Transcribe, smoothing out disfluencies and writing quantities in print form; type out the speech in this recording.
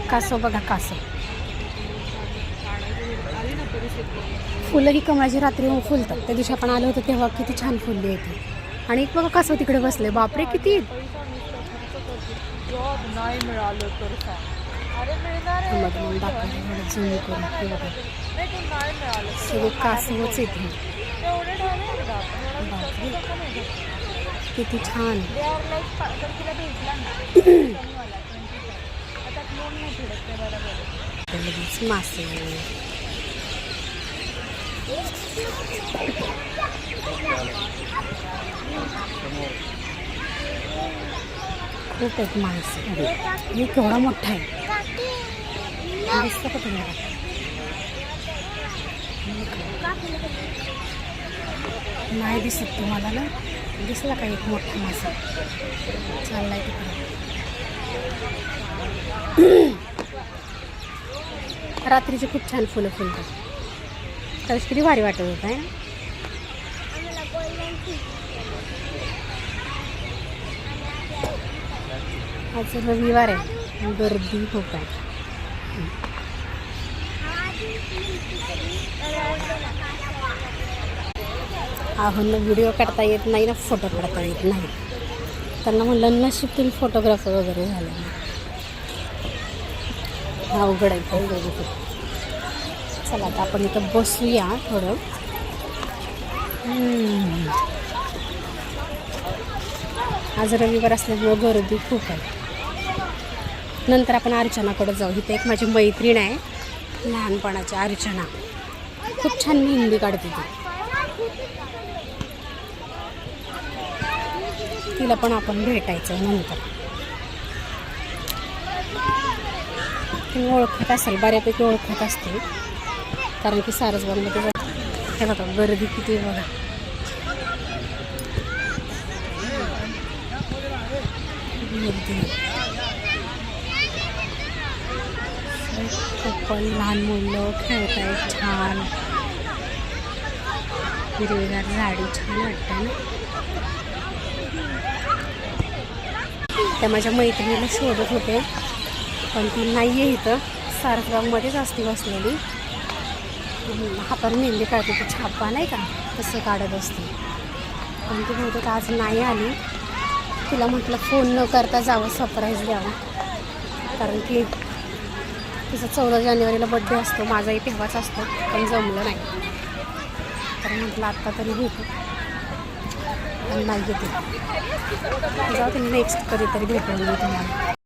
कासव बघा, कासव. फुलं ही कमळाची रात्री फुलतात. त्या दिवशी आपण आलो होतो तेव्हा किती छान फुलली होती. आणि एक बघा कासव तिकडे बसले. बापरे किती. नाही मिळालं तर सगळे कासवच येते. किती छान. मासे. खूप एक माणसं. हे केवढा मोठा आहे. दिसतं का तुम्हाला? नाही दिसत तुम्हाला ना? दिसला का एक मोठा मासा चाललाय तिकडे. रात्रीची खूप छान फुलं फुलतात. त्यावेळेस किती भारी वाटत होत आहे ना. आज रविवार आहे, गर्दी खूप आहे. आहोंना व्हिडिओ काढता येत नाही ना, फोटो काढता येत नाही. त्यांना म्हणलं नशीब तुम्ही फोटोग्राफर वगैरे झाले. अवघड आहे. चला आता आपण इथं बसूया थोडं. आज रविवार असल्यामुळं गर्दी खूप आहे. नंतर आपण अर्चनाकडे जाऊ. इथे एक माझी मैत्रीण आहे लहानपणाची, अर्चना. खूप छान मेहंदी काढते ती. तिला पण आपण भेटायचं नंतर. तुम्ही ओळखत असाल, बऱ्यापैकी ओळखत असते, कारण की सारसबागमध्ये हे बघा गर्दी किती बघा. खूप लहान मुलं खेळत आहेत. छान हिरवीगार झाडी, छान वाटतं ना. त्या माझ्या मैत्रिणीला शोधत होते, पण ती नाही आहे इथं. सारसबागमध्येच असती बसलेली. हाताने मेहंदी काढते, ती छापा नाही का तसं काढत असते. पण ती बहुतेक आज नाही आली. तिला म्हटलं फोन न करता जावं, सरप्राईज द्यावं, कारण की तिचा 14 जानेवारीला बड्डे असतो. माझाही तेव्हाच असतो, पण जमलं नाही. तर म्हटलं आत्ता तरी भेटू, पण नाही येते. जाऊ ते नेक्स्ट कधीतरी भेटून मी तुम्हाला.